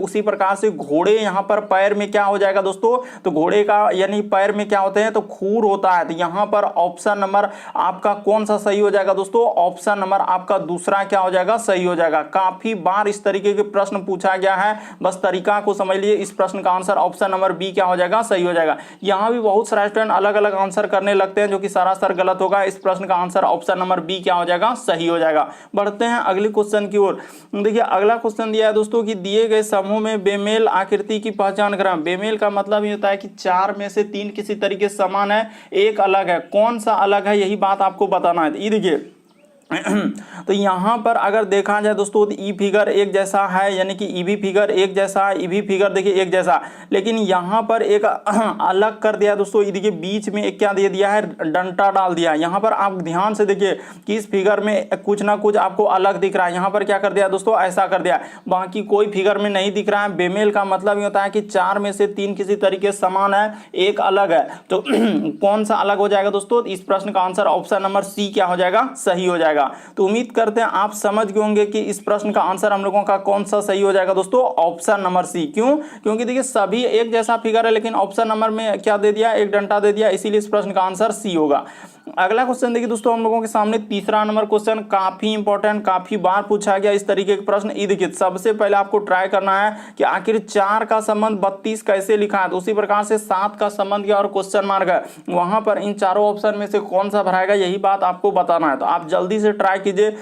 उसी प्रकार से घोड़े यहाँ पर पैर में क्या हो जाएगा दोस्तों, तो घोड़े का यानी पैर में क्या होते हैं, तो खूर होता है। तो यहाँ पर ऑप्शन नंबर आपका कौन सा सही हो जाएगा दोस्तों, ऑप्शन नंबर आपका दूसरा क्या हो जाएगा, सही हो जाएगा। काफी बार इस तरीके के प्रश्न पूछा गया है, बस तरीका को समझ लिए। इस प्रश्न का आंसर ऑप्शन नंबर बी क्या हो जाएगा, सही हो जाएगा। यहाँ भी बहुत सारे स्टूडेंट अलग अलग आंसर करने लगते हैं जो कि सरासर गलत होगा। इस प्रश्न का आंसर ऑप्शन नंबर बी क्या हो जाएगा, सही हो जाएगा। बढ़ते हैं अगले क्वेश्चन की ओर। देखिए अगला क्वेश्चन दिया है दोस्तों कि दिए गए समूह में बेमेल आकृति की पहचान करें। बेमेल का मतलब ये होता है कि 4 में से 3 किसी तरीके से समान है, एक अलग है। कौन सा अलग है, यही बात आपको बताना है। ये देखिए तो यहां पर अगर देखा जाए दोस्तों, ई फिगर एक जैसा है, यानी कि ई भी फिगर एक जैसा है, ई भी फिगर देखिए एक जैसा, लेकिन यहां पर एक अलग कर दिया दोस्तों। ये देखिए बीच में एक क्या दे दिया है, डंटा डाल दिया। यहां पर आप ध्यान से देखिए कि इस फिगर में कुछ ना कुछ आपको अलग दिख रहा है। यहां पर क्या कर दिया दोस्तों, ऐसा कर दिया, बाकी कोई फिगर में नहीं दिख रहा है। बेमेल का मतलब ये होता है कि 4 में से 3 किसी तरीके समान है, एक अलग है। तो कौन सा अलग हो जाएगा दोस्तों, इस प्रश्न का आंसर ऑप्शन नंबर सी क्या हो जाएगा, सही हो जाएगा। तो उम्मीद करते हैं आप समझ गए होंगे कि इस प्रश्न का आंसर हम लोगों का कौन सा सही हो जाएगा दोस्तों, ऑप्शन नंबर सी। क्यों, क्योंकि देखिए सभी एक जैसा फिगर है, लेकिन ऑप्शन नंबर में क्या दे दिया, एक डंडा दे दिया, इसीलिए इस प्रश्न का आंसर सी होगा। अगला क्वेश्चन देखिए दोस्तों हम लोगों के सामने तीसरा नंबर क्वेश्चन, काफी इंपॉर्टेंट, काफी बार पूछा गया इस तरीके के प्रश्न। ये देखिए सबसे पहले आपको ट्राई करना है कि आखिर 4 का संबंध 32 कैसे लिखा है। तो उसी प्रकार से 7 का संबंध क्या और क्वेश्चन मार्क है, वहां पर इन चारों ऑप्शन में से कौन सा भराएगा, यही बात आपको बताना है। तो आप जल्दी से ट्राई कीजिए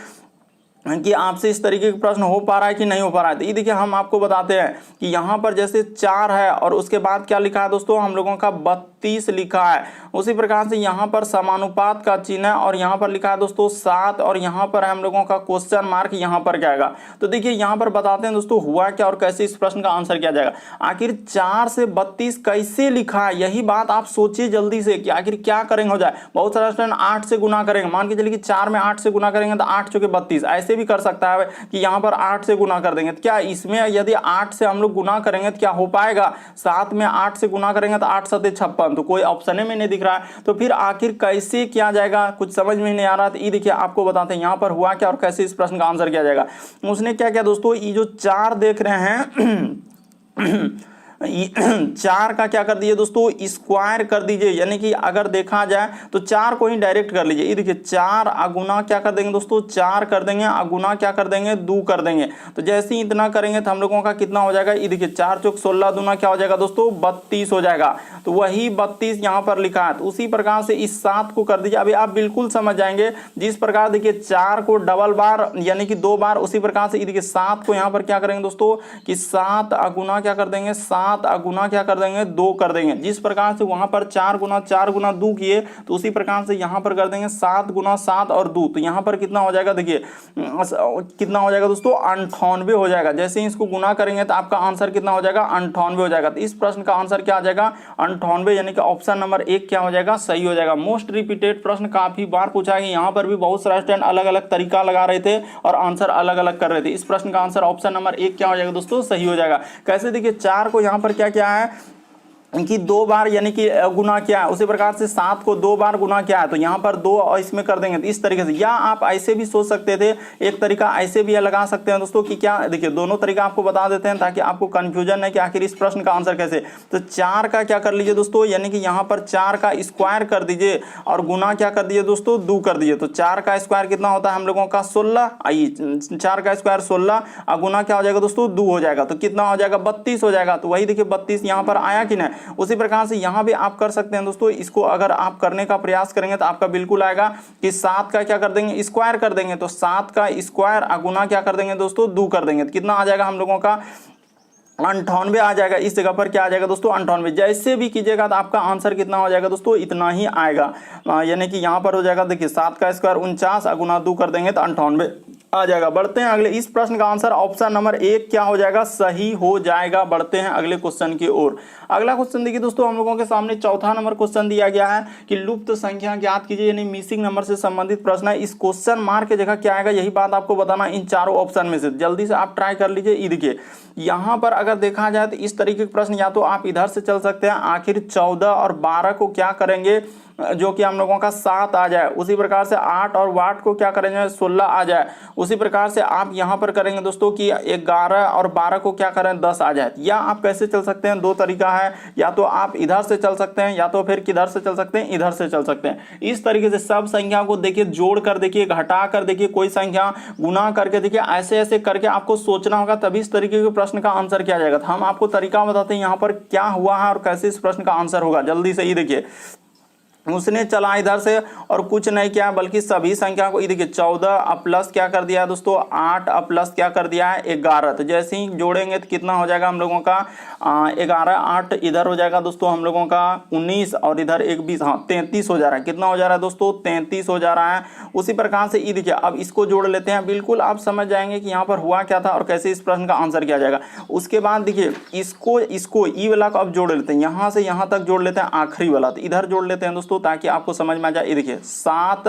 कि आपसे इस तरीके का प्रश्न हो पा रहा है कि नहीं हो पा रहा है। तो ये देखिए हम आपको बताते हैं कि यहाँ पर जैसे 4 है और उसके बाद क्या लिखा है दोस्तों, हम लोगों का 32 लिखा है। उसी प्रकार से यहाँ पर समानुपात का चिन्ह है और यहाँ पर लिखा है दोस्तों 7, और यहाँ पर है हम लोगों का क्वेश्चन मार्क, यहाँ पर क्या आएगा। तो देखिए यहाँ पर बताते हैं दोस्तों हुआ क्या और कैसे इस प्रश्न का आंसर किया जाएगा। आखिर 4 से 32 कैसे लिखा है, यही बात आप सोचिए जल्दी से कि आखिर क्या करेंगे हो जाए। बहुत सारा स्टूडेंट 8 से गुना करेंगे, मान के चलिए कि 4 में 8 से गुना करेंगे तो 8 चौके 32, ऐसे भी कर सकता है कि यहां पर 8 से गुना कर देंगे। तो क्या इसमें यदि 8 से हम लोग गुना करेंगे तो क्या हो पाएगा, 7 में 8 से गुना करेंगे तो 8 7 56, तो कोई ऑप्शन में नहीं दिख रहा है। तो फिर आखिर कैसे किया जाएगा, कुछ समझ में नहीं आ रहा। तो ये देखिए आपको बताते हैं यहां पर हुआ क्या और कैसे इस प्रश्न का आंसर किया जाएगा। उसने क्या किया दोस्तों, ये जो 4 देख रहे हैं 4 का क्या कर दीजिए दोस्तों, स्क्वायर कर दीजिए। यानी कि अगर देखा जाए तो 4 को ही डायरेक्ट कर लीजिए। ये देखिए 4 अगुना क्या कर देंगे दोस्तों, 4 कर देंगे, अगुना क्या कर देंगे, 2 कर देंगे। तो जैसे ही इतना करेंगे तो हम लोगों का कितना हो जाएगा, ये देखिए 4 चौक 16 दूना क्या हो जाएगा दोस्तों, 32 हो जाएगा। तो वही 32 यहाँ पर लिखा है। तो उसी प्रकार से इस 7 को कर दीजिए। अभी आप बिल्कुल समझ जाएंगे जिस प्रकार देखिए 4 को डबल बार यानी कि 2 बार, उसी प्रकार से देखिए 7 को यहाँ पर क्या करेंगे दोस्तों कि 7 अगुना क्या कर देंगे, 7 अगुना क्या कर देंगे, 2 कर देंगे। जिस प्रकार से वहां पर 4 गुना 2 किए, तो उसी प्रकार से यहां पर कर देंगे 7 गुना 7 और 2। तो यहां पर कितना हो जाएगा, देखिए कितना हो जाएगा दोस्तों, 98 हो जाएगा। जैसे ही इसको गुना करेंगे तो आपका आंसर कितना हो जाएगा, 98 हो जाएगा। तो इस प्रश्न का आंसर क्या आ जाएगा, 98, यानी कि ऑप्शन नंबर 1 क्या हो जाएगा, सही हो जाएगा। मोस्ट रिपीटेड प्रश्न, काफी बार पूछा गया। यहाँ पर भी बहुत सारे स्टूडेंट अलग अलग तरीका लगा रहे थे और आंसर अलग अलग कर रहे थे। इस प्रश्न का आंसर ऑप्शन नंबर 1 क्या हो जाएगा दोस्तों, सही हो जाएगा। कैसे, देखिए 4 को यहाँ पर क्या किया है कि 2 बार यानी कि गुना किया है, उसी प्रकार से 7 को 2 बार गुना किया है, तो यहाँ पर 2 और इसमें कर देंगे। तो इस तरीके से, या आप ऐसे भी सोच सकते थे, एक तरीका ऐसे भी लगा सकते हैं दोस्तों कि क्या, देखिए दोनों तरीका आपको बता देते हैं ताकि आपको कंफ्यूजन है कि आखिर इस प्रश्न का आंसर कैसे। तो 4 का क्या कर लीजिए दोस्तों, यानी कि यहाँ पर 4 का स्क्वायर कर दीजिए और गुना क्या कर दीजिए दोस्तों, 2 कर दीजिए। तो 4 का स्क्वायर कितना होता है हम लोगों का 16, आइए 4 का स्क्वायर 16 और गुना क्या हो जाएगा दोस्तों, 2 हो जाएगा। तो कितना हो जाएगा, 32 हो जाएगा। तो वही देखिए 32 यहाँ पर आया कि नहीं। उसी प्रकार से यहां भी आप कर सकते हैं दोस्तों। इसको अगर आप करने का प्रयास करेंगे तो आपका बिल्कुल आएगा कि 7 का क्या कर देंगे, स्क्वायर कर देंगे। तो 7 का स्क्वायर अगुना क्या कर देंगे दोस्तों, 2 कर देंगे। तो कितना आ जाएगा हम लोगों का, 98 आ जाएगा। इस जगह पर क्या आ जाएगा दोस्तों, 98। जैसे भी कीजिएगा तो आपका आंसर कितना हो जाएगा दोस्तों, इतना ही आएगा। यानी कि यहाँ पर हो जाएगा, देखिए 7 का स्क्वायर 49 अगुना 2 कर देंगे तो 98 आ जाएगा। बढ़ते हैं अगले, इस प्रश्न का आंसर ऑप्शन नंबर 1 क्या हो जाएगा, सही हो जाएगा। बढ़ते हैं अगले क्वेश्चन की ओर। अगला क्वेश्चन देखिए दोस्तों हम लोगों के सामने चौथा नंबर क्वेश्चन दिया गया है कि लुप्त संख्या ज्ञात कीजिए, यानी मिसिंग नंबर से संबंधित प्रश्न है। इस क्वेश्चन मार्क की जगह क्या आएगा, यही बात आपको बताना इन चारों ऑप्शन में से। जल्दी से आप ट्राई कर लीजिए। ये देखिए यहाँ पर अगर देखा जाए तो इस तरीके के प्रश्न या तो आप इधर से चल सकते हैं, आखिर 14 और 12 को क्या करेंगे, जो कि हम लोगों का 7 आ जाए, उसी प्रकार से 8 और वाट को क्या करेंगे 16 आ जाए, उसी प्रकार से आप यहाँ पर करेंगे दोस्तों कि 11 और 12 को क्या करें 10 आ जाए। या आप कैसे चल सकते हैं, दो तरीका है, या तो आप इधर से चल सकते हैं या तो फिर किधर से चल सकते हैं, इधर से चल सकते हैं। इस तरीके से सब संख्या को देखिए, जोड़ कर देखिए, घटा कर देखिए, कोई संख्या गुना करके देखिए, ऐसे ऐसे करके आपको सोचना होगा, तभी इस तरीके के प्रश्न का आंसर किया जाएगा। तो हम आपको तरीका बताते हैं यहाँ पर क्या हुआ है और कैसे इस प्रश्न का आंसर होगा। जल्दी से ही देखिए, उसने चला इधर से और कुछ नहीं किया बल्कि सभी संख्या को, ये देखिए 14 प्लस क्या कर दिया है दोस्तों 8 प्लस क्या कर दिया है 11। तो जैसे ही जोड़ेंगे तो कितना हो जाएगा हम लोगों का 11, 8 इधर हो जाएगा दोस्तों हम लोगों का 19 और इधर 1 20, हाँ 33 हो जा रहा है। कितना हो जा रहा है दोस्तों 33 हो जा रहा है। उसी प्रकार से ये देखिए, अब इसको जोड़ लेते हैं, बिल्कुल आप समझ जाएंगे कि यहाँ पर हुआ क्या था और कैसे इस प्रश्न का आंसर किया जाएगा। उसके बाद देखिए इसको ई वाला को अब जोड़ लेते हैं, यहाँ से यहाँ तक जोड़ लेते हैं आखिरी वाला, तो इधर जोड़ लेते हैं दोस्तों ताकि आपको समझ में आ जाए। ये देखिए 7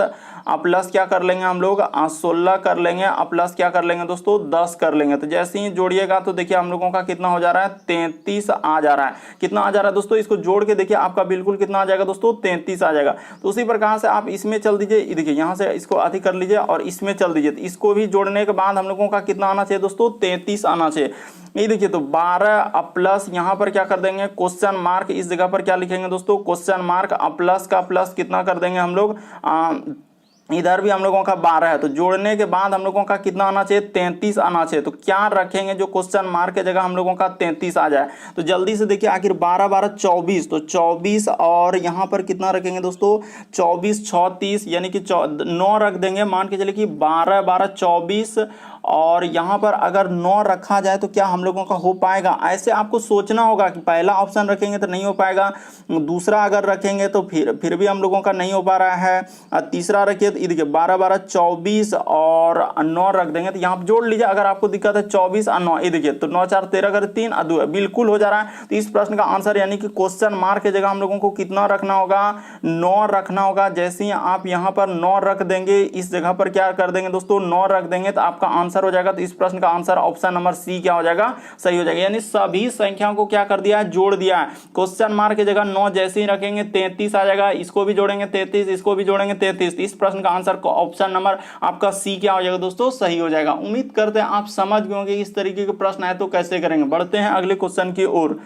प्लस क्या कर लेंगे हम लोग 16 कर लेंगे, प्लस क्या कर लेंगे दोस्तों 10 कर लेंगे। तो जैसे ही जोड़िएगा तो देखिए हम लोगों का कितना हो जा रहा है 33 आ जा रहा है। कितना आ जा रहा है दोस्तों, इसको जोड़ के देखिए आपका बिल्कुल कितना आ जाएगा दोस्तों 33 आ जाएगा। तो उसी प्रकार से आप इसमें चल दीजिए, देखिए यहाँ से इसको अधिक कर लीजिए और इसमें चल दीजिए, तो इसको भी जोड़ने के बाद हम लोगों का कितना आना चाहिए दोस्तों 33 आना चाहिए। ये देखिए, तो 12 प्लस यहाँ पर क्या कर देंगे क्वेश्चन मार्क, इस जगह पर क्या लिखेंगे दोस्तों क्वेश्चन मार्क, प्लस का प्लस कितना कर देंगे हम लोग इधर भी हम लोगों का 12 है, तो जोड़ने के बाद हम लोगों का कितना आना चाहिए 33 आना चाहिए। तो क्या रखेंगे जो क्वेश्चन मार्क के जगह हम लोगों का 33 आ जाए। तो जल्दी से देखिए, आखिर 12 12 24, तो 24 और यहाँ पर कितना रखेंगे दोस्तों 24 36, यानी कि 9 रख देंगे। मान के चलिए कि 12 12 24 और यहाँ पर अगर 9 रखा जाए तो क्या हम लोगों का हो पाएगा। ऐसे आपको सोचना होगा कि पहला ऑप्शन रखेंगे तो नहीं हो पाएगा, दूसरा अगर रखेंगे तो फिर भी हम लोगों का नहीं हो पा रहा है, तीसरा रखिए तो देखिए 12 12 24 और 9 रख देंगे। तो यहाँ पर जोड़ लीजिए अगर आपको दिक्कत है 24 और 9, ये देखिए तो 9 4 13 कर 3 और 2 बिल्कुल हो जा रहा है। तो इस प्रश्न का आंसर यानी कि क्वेश्चन मार्क की जगह हम लोगों को कितना रखना होगा 9 रखना होगा। जैसे ही आप यहाँ पर 9 रख देंगे, इस जगह पर क्या कर देंगे दोस्तों 9 रख देंगे तो आपका आंसर हो जाएगा। तो इस प्रश्न का आंसर ऑप्शन नंबर सी क्या हो जाएगा सही हो जाएगा। यानी सभी संख्याओं को क्या कर दिया है जोड़ दिया है। क्वेश्चन मार्क की जगह 9 जैसे ही रखेंगे 33 आ जाएगा, इसको भी जोड़ेंगे 33, इसको भी जोड़ेंगे 33। इस प्रश्न का आंसर ऑप्शन नंबर आपका सी क्या हो जाएगा दोस्तों सही हो जाएगा। उम्मीद करते हैं आप समझ गए होंगे इस तरीके के प्रश्न आए तो कैसे करेंगे। बढ़ते हैं अगले क्वेश्चन की ओर।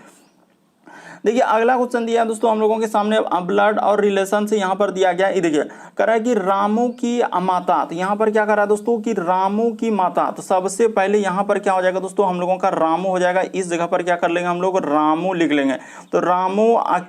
देखिए अगला क्वेश्चन दिया है दोस्तों हम लोगों के सामने ब्लड और रिलेशन से यहाँ पर दिया गया है। देखिए कह रहा है कि रामू की माता, तो यहाँ पर क्या कर रहा है दोस्तों कि रामू की माता। तो सबसे पहले यहाँ पर क्या हो जाएगा दोस्तों हम लोगों का रामू हो जाएगा, इस जगह पर क्या कर लेंगे हम लोग रामू लिख लेंगे। तो रामू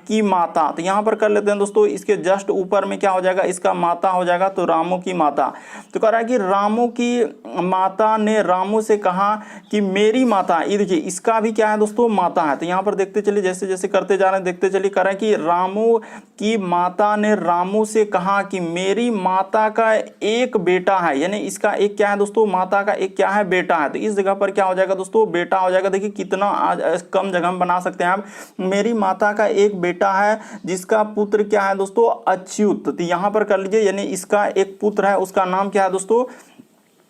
की माता, तो यहाँ पर कर लेते हैं दोस्तों, इसके जस्ट ऊपर में क्या हो जाएगा इसका माता हो जाएगा, तो रामू की माता। तो कह रहा है कि रामू की माता ने रामू से कहा कि मेरी माता, ये देखिए इसका भी क्या है दोस्तों माता है। तो यहाँ पर देखते चलिए जैसे जैसे करते जा रहे हैं देखते चलिए। कह रहा है कि रामू की माता ने रामू से कहा कि मेरी माता का एक बेटा है, यानी इसका एक क्या है दोस्तों माता का एक क्या है बेटा है। तो इस जगह पर क्या हो जाएगा दोस्तों बेटा हो जाएगा। देखिए कितना कम जगह में बना सकते हैं आप। मेरी माता का एक बेटा है जिसका पुत्र क्या है दोस्तों अच्युत। तो यहां पर कर लीजिए, यानी इसका एक पुत्र है उसका नाम क्या है दोस्तों,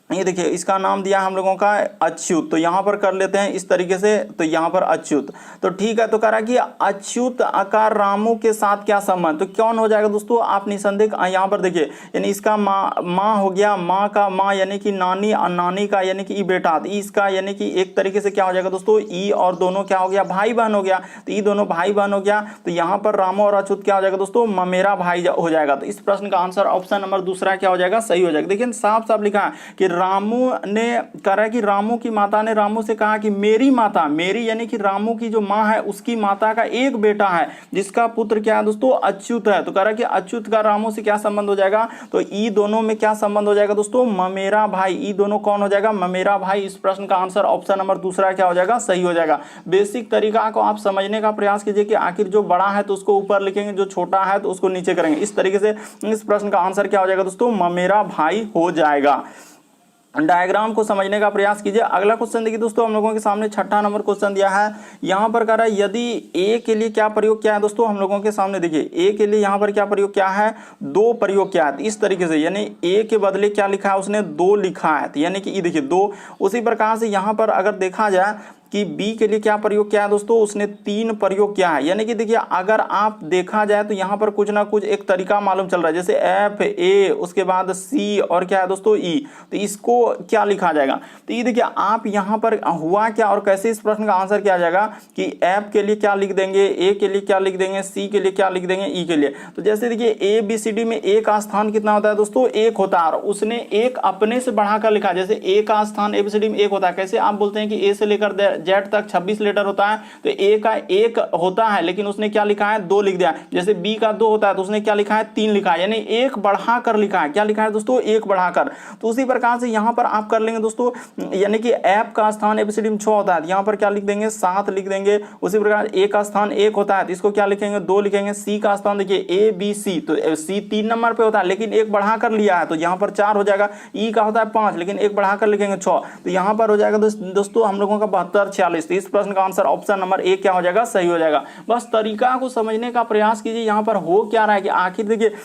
ये देखिए इसका नाम दिया हम लोगों का अच्युत। तो यहाँ पर कर लेते हैं इस तरीके से, तो यहाँ पर अच्युत। तो ठीक है, तो कह रहा है कि अच्युत का रामू के साथ क्या संबंध, तो कौन हो जाएगा दोस्तों आप निसंदेह यहाँ पर देखिए, यानी इसका माँ हो गया, माँ का माँ यानी कि नानी और नानी का यानी कि ई बेटा। तो इसका यानी कि एक तरीके से क्या हो जाएगा दोस्तों ई और दोनों क्या हो गया भाई बहन हो गया। तो ये दोनों भाई बहन हो गया। तो यहाँ पर रामू और अच्युत क्या हो जाएगा दोस्तों ममेरा भाई हो जाएगा। तो इस प्रश्न का आंसर ऑप्शन नंबर दूसरा क्या हो जाएगा सही हो जाएगा। देखिए साफ साफ लिखा है कि रामू ने कह रहा है कि रामू की माता ने रामू से कहा कि मेरी माता, मेरी यानी कि रामू की जो माँ है उसकी माता का एक बेटा है जिसका पुत्र क्या है दोस्तों अच्युत है। तो कह रहा है कि अच्युत का रामू से क्या संबंध हो जाएगा, तो ई दोनों में क्या संबंध हो जाएगा दोस्तों ममेरा भाई। ई दोनों कौन हो जाएगा ममेरा भाई। इस प्रश्न का आंसर ऑप्शन नंबर दूसरा क्या हो जाएगा सही हो जाएगा। बेसिक तरीका को आप समझने का प्रयास कीजिए कि आखिर जो बड़ा है तो उसको ऊपर लिखेंगे, जो छोटा है तो उसको नीचे करेंगे। इस तरीके से इस प्रश्न का आंसर क्या हो जाएगा दोस्तों ममेरा भाई हो जाएगा। डायग्राम को समझने का प्रयास कीजिए। अगला क्वेश्चन देखिए दोस्तों हम लोगों के सामने छठा नंबर क्वेश्चन दिया है। यहाँ पर कह रहा है यदि ए के लिए क्या प्रयोग क्या है दोस्तों हम लोगों के सामने देखिए ए के लिए यहाँ पर क्या प्रयोग क्या है दो प्रयोग क्या है। इस तरीके से यानी ए के बदले क्या लिखा है उसने 2 लिखा है, यानी कि ये देखिए 2। उसी प्रकार से यहाँ पर अगर देखा जाए कि बी के लिए क्या प्रयोग किया है दोस्तों, उसने 3 प्रयोग किया है। यानी कि देखिए अगर आप देखा जाए तो यहाँ पर कुछ ना कुछ एक तरीका मालूम चल रहा है, जैसे एफ ए उसके बाद सी और क्या है दोस्तों ई, तो इसको क्या लिखा जाएगा। तो ये देखिए आप यहाँ पर हुआ क्या और कैसे इस प्रश्न का आंसर किया जाएगा कि एफ के लिए क्या लिख देंगे, ए के लिए क्या लिख देंगे, सी के लिए क्या लिख देंगे, ई के लिए। तो जैसे देखिए ए बी सी डी में ए का स्थान कितना होता है दोस्तों, 1 होता है, और उसने एक अपने से बढ़ाकर लिखा। जैसे ए का स्थान ए बी सी डी में 1 होता है, कैसे आप बोलते हैं कि ए से लेकर जेड तक 26 लेटर होता है, तो ए का 1 होता है लेकिन उसने क्या लिखा है, 2 लिख दिया। जैसे बी का 2 होता है तो उसने क्या लिखा है, 3 लिखा है, यानी 1 बढ़ाकर लिखा है। क्या लिखा है दोस्तों, 1 बढ़ाकर। तो उसी प्रकार से यहां पर आप कर लेंगे दोस्तों, यानी कि एफ का स्थान एबीसीडी में 6 होता है, यहां पर क्या लिख देंगे, 7 लिख देंगे। उसी प्रकार ए का स्थान 1 होता है तो इसको क्या लिखेंगे, 2 लिखेंगे। सी का स्थान देखिए ए बी सी, तो सी 3 नंबर पे होता है लेकिन 1 बढ़ाकर लिया है तो यहां पर 4 हो जाएगा। ई का होता है 5 लेकिन 1 बढ़ाकर लिखेंगे 6, तो यहां पर हो जाएगा दोस्तों हम लोगों का 72 46। इस प्रश्न का आंसर ऑप्शन नंबर ए क्या हो जाएगा, सही हो जाएगा। बस तरीका को समझने का प्रयास कीजिए। यहां पर हो क्या रहा है कि आखिर देखिए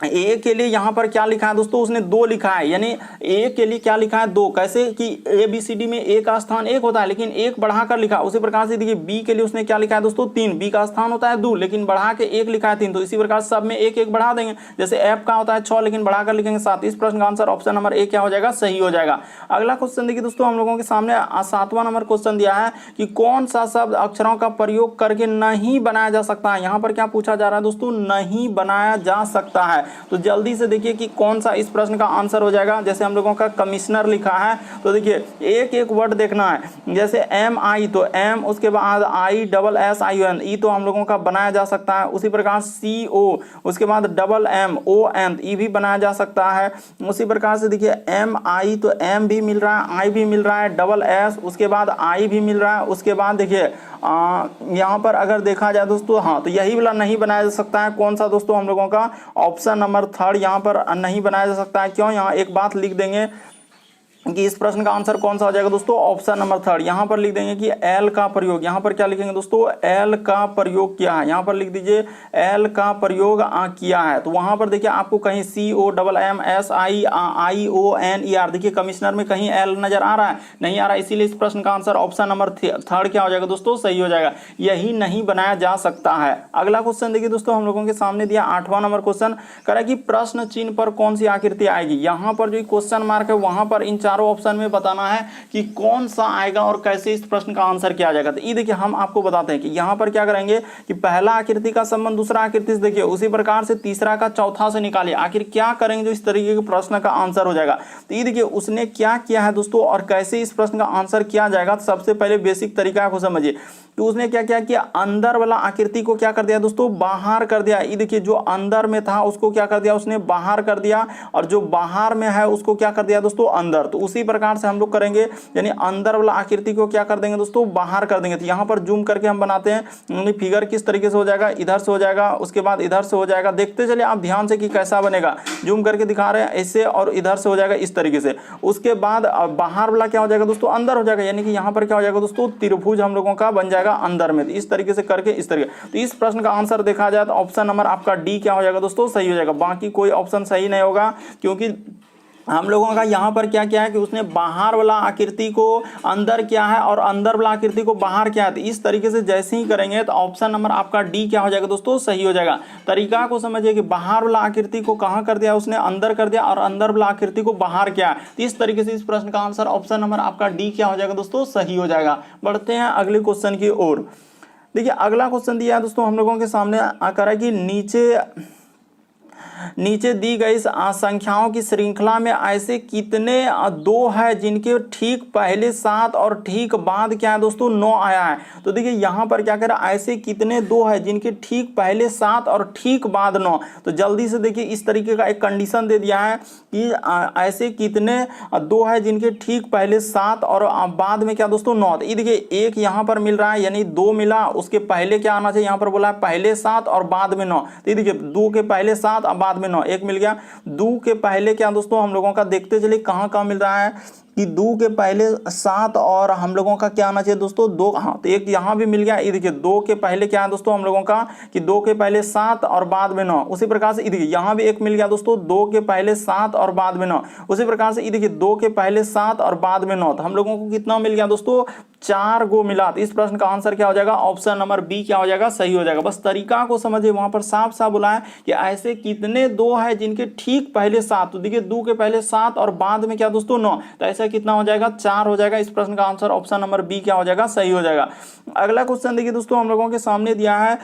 ए के लिए यहां पर क्या लिखा है दोस्तों, उसने 2 लिखा है, यानी ए के लिए क्या लिखा है, 2। कैसे कि ए बी सी डी में ए का स्थान 1 होता है लेकिन 1 बढ़ाकर लिखा। उसी प्रकार से देखिए बी के लिए उसने क्या लिखा है दोस्तों, 3। बी का स्थान होता है 2 लेकिन बढ़ा के 1 लिखा है 3, तो इसी प्रकार सब में 1 1 बढ़ा देंगे। जैसे एफ का होता है 6 लेकिन बढ़ाकर लिखेंगे 7। इस प्रश्न का आंसर ऑप्शन नंबर ए क्या हो जाएगा, सही हो जाएगा। अगला क्वेश्चन देखिए दोस्तों, हम लोगों के सामने 7वां नंबर क्वेश्चन दिया है कि कौन सा शब्द अक्षरों का प्रयोग करके नहीं बनाया जा सकता है। यहां पर क्या पूछा जा रहा है दोस्तों, नहीं बनाया जा सकता है। तो जल्दी से देखिए कि कौन सा इस प्रश्न का आंसर हो जाएगा। जैसे हम लोगों का कमिश्नर लिखा है तो देखिए एक एक वर्ड देखना है। जैसे एम आई तो एम, उसके बाद I double S I N, E तो हम लोगों का बनाया जा सकता है। उसी प्रकार सी ओ, उसके बाद डबल एम ओ एन, ई भी बनाया जा सकता है। उसी प्रकार से देखिए एम आई तो एम भी मिल रहा है, आई भी मिल रहा है, डबल एस उसके बाद आई भी मिल रहा है। उसके बाद देखिए यहाँ पर अगर देखा जाए दोस्तों, हाँ तो यही वाला नहीं बनाया जा सकता है। कौन सा दोस्तों, हम लोगों का ऑप्शन नंबर 3 यहाँ पर नहीं बनाया जा सकता है। क्यों, यहाँ एक बात लिख देंगे कि इस प्रश्न का आंसर कौन सा हो जाएगा दोस्तों, ऑप्शन नंबर 3। यहां पर लिख देंगे कि एल का प्रयोग, यहां पर क्या लिखेंगे दोस्तों, एल का प्रयोग किया है। यहां पर लिख दीजिए एल का प्रयोग किया है। तो वहां पर देखिए आपको कहीं C O double M S I I O N E R, देखिए कमिश्नर में कहीं एल नजर आ रहा है, नहीं आ रहा, इसीलिए इस प्रश्न का आंसर ऑप्शन नंबर 3 क्या हो जाएगा दोस्तों, सही हो जाएगा। यही नहीं बनाया जा सकता है। अगला क्वेश्चन देखिए दोस्तों, हम लोगों के सामने दिया 8वां नंबर क्वेश्चन, कह रहा है कि प्रश्न चिन्ह पर कौन सी आकृति आएगी। यहां पर जो क्वेश्चन मार्क है वहां पर इन चारों ऑप्शन में बताना है कि कौन सा आएगा और कैसे इस प्रश्न का आंसर किया जाएगा। तो ये देखिए हम आपको बताते हैं कि यहां पर क्या करेंगे कि पहला आकृति का संबंध दूसरा आकृति से देखिए, उसी प्रकार से तीसरा का चौथा से निकालिए। आखिर क्या करेंगे जो इस तरीके के प्रश्न का आंसर हो जाएगा। तो ये देखिए उसने क्या किया है दोस्तों और कैसे इस प्रश्न का आंसर किया जाएगा। तो सबसे पहले बेसिक तरीका को समझिए। तो उसने क्या किया कि अंदर वाला आकृति को क्या कर दिया दोस्तों, बाहर कर दिया। ये देखिए जो अंदर में था उसको क्या कर दिया, उसने बाहर कर दिया, और जो बाहर में है उसको क्या कर दिया दोस्तों, अंदर। तो उसी प्रकार से हम लोग करेंगे, यानी अंदर वाला आकृति को क्या कर देंगे दोस्तों, बाहर कर देंगे। तो यहाँ पर जूम करके हम बनाते हैं फिगर किस तरीके से हो जाएगा, इधर से हो जाएगा, उसके बाद इधर से हो जाएगा। देखते चलिए आप ध्यान से कि कैसा बनेगा। जूम करके दिखा रहे हैं ऐसे, और इधर से हो जाएगा इस तरीके से। उसके बाद बाहर वाला क्या हो जाएगा दोस्तों, अंदर हो जाएगा, यानी कि यहाँ पर क्या हो जाएगा दोस्तों, त्रिभुज हम लोगों का बन जाएगा अंदर में। तो इस तरीके से करके इस तरीके। तो इस प्रश्न का आंसर देखा जाए तो ऑप्शन नंबर आपका डी क्या हो जाएगा दोस्तों, सही हो जाएगा। बाकी कोई ऑप्शन सही नहीं होगा, क्योंकि हम लोगों का यहाँ पर क्या किया है कि उसने बाहर वाला आकृति को अंदर किया है और अंदर वाला आकृति को बाहर किया है। तो इस तरीके से जैसे ही करेंगे तो ऑप्शन नंबर आपका डी क्या हो जाएगा दोस्तों, सही हो जाएगा। तरीका को समझिए कि बाहर वाला आकृति को कहाँ कर दिया, उसने अंदर कर दिया, और अंदर वाला आकृति को बाहर किया। तो इस तरीके से इस प्रश्न का आंसर ऑप्शन नंबर आपका डी क्या हो जाएगा दोस्तों, सही हो जाएगा। बढ़ते हैं अगले क्वेश्चन की ओर। देखिए अगला क्वेश्चन दिया है दोस्तों हम लोगों के सामने आकर है कि नीचे दी गई संख्याओं की श्रृंखला में ऐसे कितने 2 है जिनके ठीक पहले 7 और ठीक बाद क्या है दोस्तों 9 आया है। तो देखिए यहाँ पर क्या कह रहा है, ऐसे कितने 2 है जिनके ठीक पहले 7 और ठीक बाद 9। तो जल्दी से देखिए इस तरीके का एक कंडीशन दे दिया है कि ऐसे कितने 2 है जिनके ठीक पहले 7 और बाद में क्या दोस्तों 9। तो ये देखिए एक यहाँ पर मिल रहा है, यानी 2 मिला, उसके पहले क्या आना चाहिए, यहाँ पर बोला है पहले 7 और बाद में 9। तो ये देखिए 2 के पहले 7 और बाद में 9, एक मिल गया। 2 के पहले क्या दोस्तों हम लोगों का देखते चलिए कहाँ मिल रहा है कि 2 के पहले 7 और हम लोगों का क्या आना चाहिए दोस्तों 2। हाँ तो एक यहाँ भी मिल गया। ये देखिए 2 के पहले क्या है दोस्तों हम लोगों का कि 2 के पहले 7 और बाद में 9। उसी प्रकार से ये देखिए यहाँ भी एक मिल गया दोस्तों 2 के पहले 7 और बाद में 9। उसी प्रकार से ये देखिए 2 के पहले 7 और बाद में 9। तो हम लोगों को कितना मिल गया दोस्तों 4 गो मिला। तो इस प्रश्न का आंसर क्या हो जाएगा, ऑप्शन नंबर बी क्या हो जाएगा, सही हो जाएगा। बस तरीका को समझिए, वहां पर साफ साफ बोला है कि ऐसे कितने 2 है जिनके ठीक पहले 7, तो देखिए 2 के पहले 7 और बाद में क्या दोस्तों 9, तो ऐसा कितना हो जाएगा, 4 हो जाएगा। इस प्रश्न का आंसर ऑप्शन नंबर बी क्या हो जाएगा, सही हो जाएगा। अगला क्वेश्चन देखिए दोस्तों, हम लोगों के सामने दिया है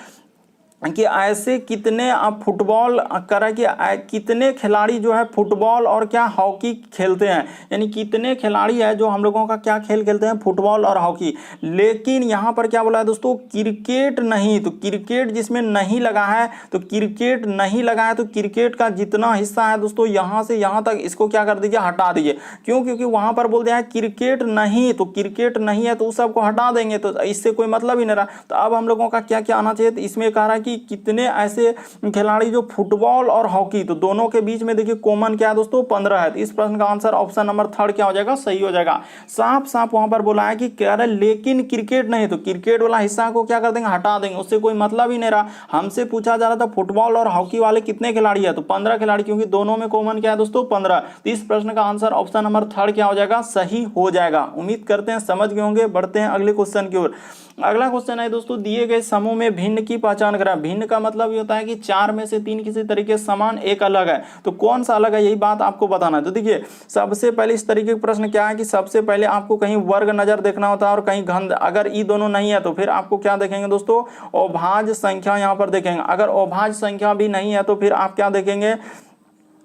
कि ऐसे कितने फुटबॉल करा कि कितने खिलाड़ी जो है फुटबॉल और क्या हॉकी खेलते हैं, यानी कितने खिलाड़ी है जो हम लोगों का क्या खेल खेलते हैं, फुटबॉल और हॉकी। लेकिन यहाँ पर क्या बोला है दोस्तों, क्रिकेट नहीं, तो क्रिकेट जिसमें नहीं लगा है, तो क्रिकेट नहीं लगा है, तो क्रिकेट का जितना हिस्सा है दोस्तों यहाँ से यहाँ तक इसको क्या कर दीजिए, हटा दीजिए। क्यों, क्योंकि वहां पर बोल दिया है क्रिकेट नहीं, तो क्रिकेट नहीं है तो उस सबको हटा देंगे, तो इससे कोई मतलब ही नहीं रहा। तो अब हम लोगों का क्या क्या आना चाहिए, तो इसमें कह रहा है कि कितने ऐसे खिलाड़ी जो फुटबॉल और हॉकी, तो दोनों के बीच में देखिए कॉमन क्या है दोस्तों, 15 है। तो इस प्रश्न का आंसर ऑप्शन नंबर 3 क्या हो जाएगा, सही हो जाएगा। साफ साफ वहां पर बोला है कि कह रहे लेकिन क्रिकेट नहीं, तो क्रिकेट वाला हिस्सा को क्या कर देंगे, हटा देंगे, उससे कोई मतलब ही नहीं रहा। हमसे पूछा जा रहा था फुटबॉल और हॉकी वाले कितने खिलाड़ी है, तो 15 खिलाड़ी, क्योंकि दोनों में कॉमन क्या है दोस्तों, 15। तो इस प्रश्न का आंसर ऑप्शन नंबर 3 क्या हो जाएगा, सही हो जाएगा। उम्मीद करते हैं समझ गए होंगे। बढ़ते हैं अगले क्वेश्चन की ओर। अगला क्वेश्चन है दोस्तों, दिए गए समूह में भिन्न की पहचान करें। भिन्न का मतलब ये होता है कि 4 में से 3 किसी तरीके समान, एक अलग है, तो कौन सा अलग है, यही बात आपको बताना है। तो देखिए सबसे पहले इस तरीके का प्रश्न क्या है कि सबसे पहले आपको कहीं वर्ग नजर देखना होता है और कहीं घन। अगर ये दोनों नहीं है तो फिर आपको क्या देखेंगे दोस्तों, अभाज्य संख्या यहाँ पर देखेंगे। अगर अभाज्य संख्या भी नहीं है तो फिर आप क्या देखेंगे,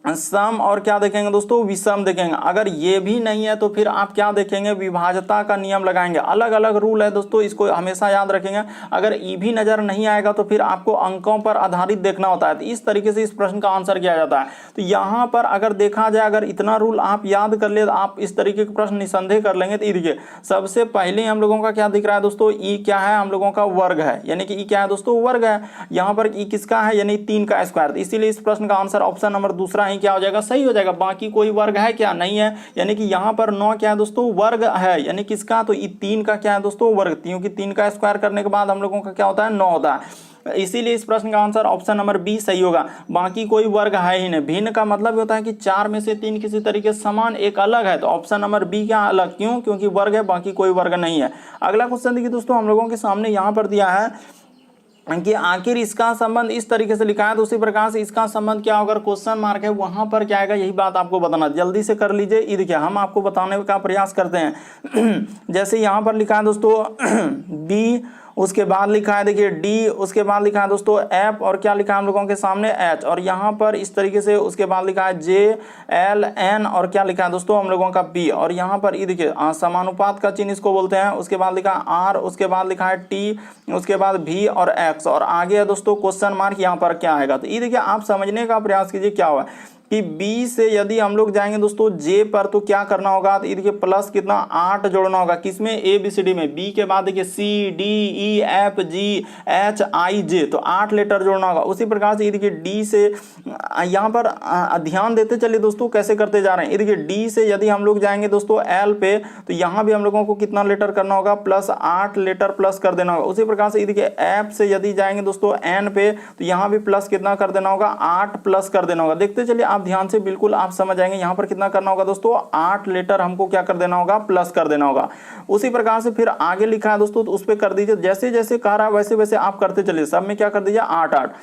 सम, और क्या देखेंगे दोस्तों, विषम देखेंगे। अगर ये भी नहीं है तो फिर आप क्या देखेंगे, विभाज्यता का नियम लगाएंगे। अलग अलग रूल है दोस्तों, इसको हमेशा याद रखेंगे। अगर ये भी नजर नहीं आएगा तो फिर आपको अंकों पर आधारित देखना होता है। तो इस तरीके से इस प्रश्न का आंसर किया जाता है। तो यहाँ पर अगर देखा जाए, अगर इतना रूल आप याद कर ले तो आप इस तरीके के प्रश्न निसंदेह कर लेंगे। तो देखिए सबसे पहले हम लोगों का क्या दिख रहा है दोस्तों, ई क्या है, हम लोगों का वर्ग है, यानी कि ई क्या है दोस्तों, वर्ग है। यहाँ पर ई किसका है, यानी 3 का स्क्वायर। इसीलिए इस प्रश्न का आंसर ऑप्शन नंबर दूसरा ही क्या हो जाएगा, सही हो जाएगा। बाकी कोई वर्ग है क्या, नहीं है, यानी कि यहाँ पर 9 क्या है दोस्तों, वर्ग है, यानी किसका, तो ये 3 का क्या है दोस्तों, वर्ग। क्योंकि 3 का स्क्वायर करने के बाद हम लोगों का क्या होता है, 9 होता है। इसीलिए इस प्रश्न का आंसर ऑप्शन नंबर बी सही होगा। बाकी कोई वर्ग है ही नहीं। भिन्न का मतलब होता है कि 4 में से 3 किसी तरीके समान, एक अलग है, तो ऑप्शन नंबर बी क्या अलग, क्यों, क्योंकि वर्ग है, बाकी कोई वर्ग नहीं है। अगला क्वेश्चन देखिए दोस्तों, हम लोगों के सामने यहाँ पर दिया है कि आखिर इसका संबंध इस तरीके से लिखा है, तो उसी प्रकार से इसका संबंध क्या होगा, क्वेश्चन मार्क है, वहां पर क्या आएगा, यही बात आपको बताना। जल्दी से कर लीजिए। ये देखिए हम आपको बताने का प्रयास करते हैं। जैसे यहाँ पर लिखा है दोस्तों बी, उसके बाद लिखा है देखिए डी, उसके बाद लिखा है दोस्तों एफ, और क्या लिखा है हम लोगों के सामने एच, और यहाँ पर इस तरीके से उसके बाद लिखा है जे एल एन, और क्या लिखा है दोस्तों हम लोगों का पी, और यहाँ पर ये देखिए समानुपात का चिन्ह इसको बोलते हैं। उसके बाद लिखा है आर, उसके बाद लिखा है टी, उसके बाद भी और एक्स, और आगे है दोस्तों क्वेश्चन मार्क। यहाँ पर क्या आएगा, तो ये देखिए आप समझने का प्रयास कीजिए क्या हुआ कि बी से यदि हम लोग जाएंगे दोस्तों जे पर, तो क्या करना होगा, तो ये देखिए प्लस कितना 8 जोड़ना होगा, किसमें, ए बी सी डी में। बी के बाद देखिए C D E F G H I J, तो 8 लेटर जोड़ना होगा। उसी प्रकार से ये देखिए डी से यहाँ पर ध्यान देते चलिए दोस्तों कैसे करते जा रहे हैं। ये देखिए डी से यदि हम लोग जाएंगे दोस्तों एल पे, तो यहाँ भी हम लोगों को कितना लेटर करना होगा, प्लस 8 लेटर प्लस कर देना होगा। उसी प्रकार से ये देखिए एफ से यदि जाएंगे दोस्तों एन पे, तो यहाँ भी प्लस कितना कर देना होगा, 8 प्लस कर देना होगा। देखते चलिए आप ध्यान से, बिल्कुल आप समझ आएंगे। यहाँ पर कितना करना होगा दोस्तों, 8 लेटर हमको क्या कर देना होगा, प्लस कर देना होगा। उसी प्रकार से फिर आगे लिखा है दोस्तों, तो उस पर कर दीजिए, जैसे जैसे कह रहा है वैसे वैसे आप करते चलिए। सब में क्या कर दीजिए 8 8।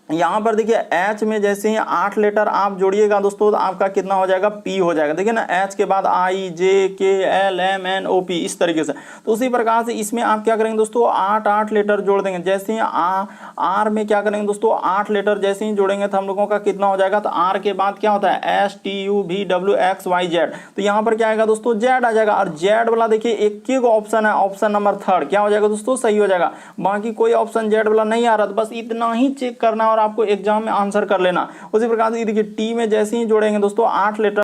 यहाँ पर देखिए एच में जैसे ही 8 लेटर आप जोड़िएगा दोस्तों, तो आपका कितना हो जाएगा, पी हो जाएगा। देखिए ना, एच के बाद I J K L M N O P, इस तरीके से। तो उसी प्रकार से इसमें आप क्या करेंगे दोस्तों, 8 8 लेटर जोड़ देंगे। जैसे ही आर में क्या करेंगे दोस्तों, 8 लेटर जैसे ही जोड़ेंगे तो हम लोगों का कितना हो जाएगा, तो आर के बाद क्या होता है, S T U V W X Y Z, तो यहाँ पर क्या आएगा दोस्तों, जेड आ जाएगा। और जेड वाला देखिए एक ही ऑप्शन है, ऑप्शन नंबर 3 क्या हो जाएगा दोस्तों, सही हो जाएगा। बाकी कोई ऑप्शन जेड वाला नहीं आ रहा, तो बस इतना ही चेक करना और आपको एग्जाम में आंसर कर लेना। उसी प्रकार से देखिए टी में जैसे ही जोड़ेंगे दोस्तों 8 लेटर